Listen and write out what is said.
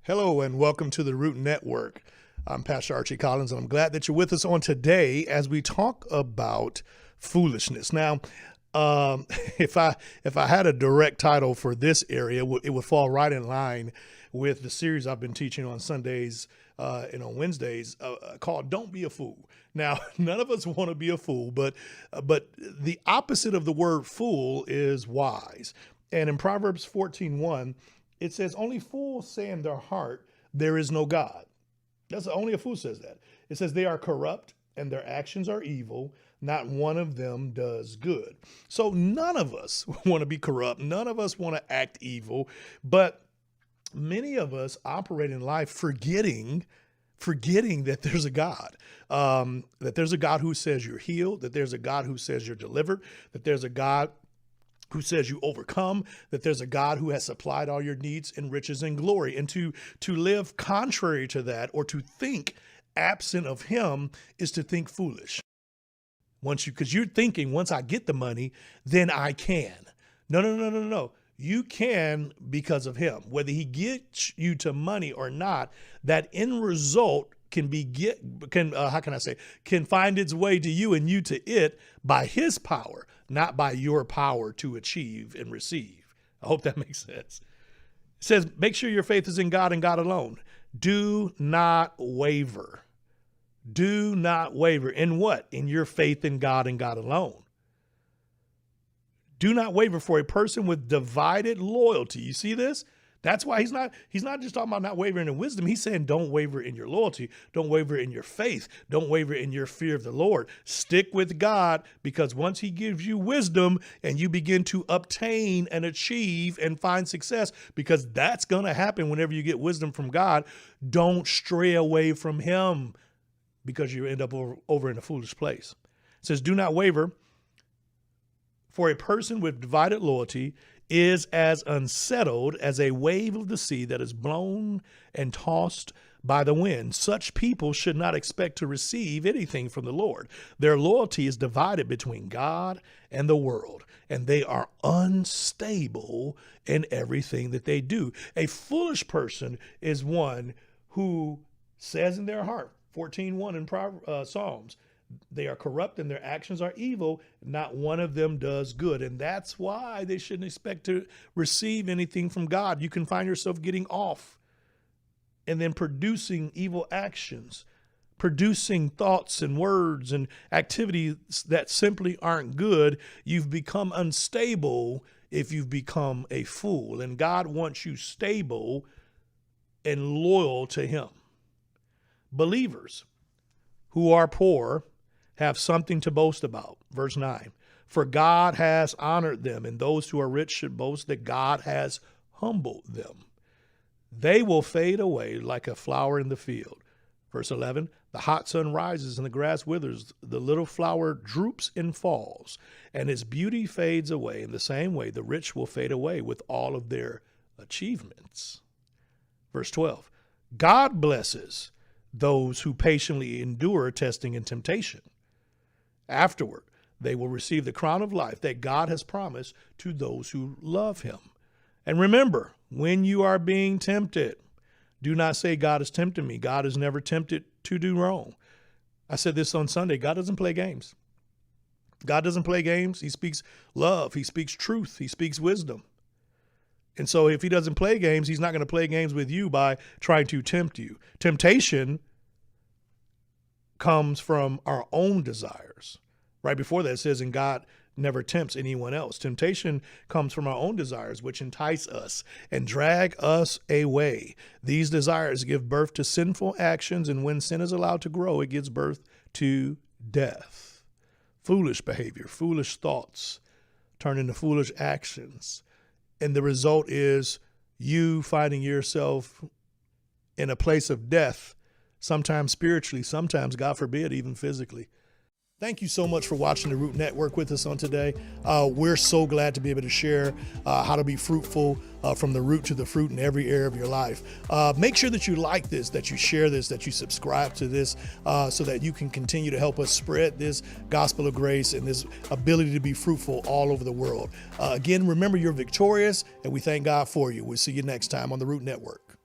Hello and welcome to the Root Network. I'm Pastor Archie Collins, and I'm glad that you're with us on today as we talk about foolishness. Now, if I had a direct title for this area, it would fall right in line with the series I've been teaching on Sundays and on Wednesdays called "Don't Be a Fool." Now, none of us want to be a fool, but the opposite of the word fool is wise. And in Proverbs 14:1, it says, "Only fools say in their heart, there is no God." That's only a fool says that. It says they are corrupt and their actions are evil. Not one of them does good. So none of us want to be corrupt. None of us want to act evil. But many of us operate in life forgetting that there's a God, that there's a God who says you're healed, that there's a God who says you're delivered, that there's a God who says you overcome, that there's a God who has supplied all your needs in riches and glory. And to live contrary to that, or to think absent of him, is to think foolish. Because you're thinking, once I get the money, then I can. No. You can because of him. Whether he gets you to money or not, that end result can find its way to you and you to it by his power, not by your power to achieve and receive. I hope that makes sense. It says, make sure your faith is in God and God alone. Do not waver. Do not waver. In what? In your faith in God and God alone. Do not waver, for a person with divided loyalty. You see this? That's why he's not just talking about not wavering in wisdom. He's saying don't waver in your loyalty. Don't waver in your faith. Don't waver in your fear of the Lord. Stick with God, because once he gives you wisdom and you begin to obtain and achieve and find success, because that's going to happen whenever you get wisdom from God, don't stray away from him, because you end up over in a foolish place. It says, do not waver, for a person with divided loyalty is as unsettled as a wave of the sea that is blown and tossed by the wind. Such people should not expect to receive anything from the Lord. Their loyalty is divided between God and the world, and they are unstable in everything that they do. A foolish person is one who says in their heart, 14:1 in Psalms, they are corrupt and their actions are evil. Not one of them does good. And that's why they shouldn't expect to receive anything from God. You can find yourself getting off and then producing evil actions, producing thoughts and words and activities that simply aren't good. You've become unstable if you've become a fool. And God wants you stable and loyal to him. Believers who are poor have something to boast about. Verse 9, for God has honored them, and those who are rich should boast that God has humbled them. They will fade away like a flower in the field. Verse 11, the hot sun rises and the grass withers, the little flower droops and falls, and its beauty fades away. In the same way, the rich will fade away with all of their achievements. Verse 12, God blesses those who patiently endure testing and temptation. Afterward, they will receive the crown of life that God has promised to those who love him. And remember, when you are being tempted, do not say, God is tempting me. God is never tempted to do wrong. I said this on Sunday. God doesn't play games. God doesn't play games. He speaks love. He speaks truth. He speaks wisdom. And so if he doesn't play games, he's not going to play games with you by trying to tempt you. Temptation comes from our own desires. Right before that, it says, and God never tempts anyone else. Temptation comes from our own desires, which entice us and drag us away. These desires give birth to sinful actions, and when sin is allowed to grow, it gives birth to death. Foolish behavior, foolish thoughts turn into foolish actions. And the result is you finding yourself in a place of death, sometimes spiritually, sometimes, God forbid, even physically. Thank you so much for watching the Root Network with us on today. We're so glad to be able to share how to be fruitful from the root to the fruit in every area of your life. Make sure that you like this, that you share this, that you subscribe to this so that you can continue to help us spread this gospel of grace and this ability to be fruitful all over the world. Again, remember, you're victorious, and we thank God for you. We'll see you next time on the Root Network.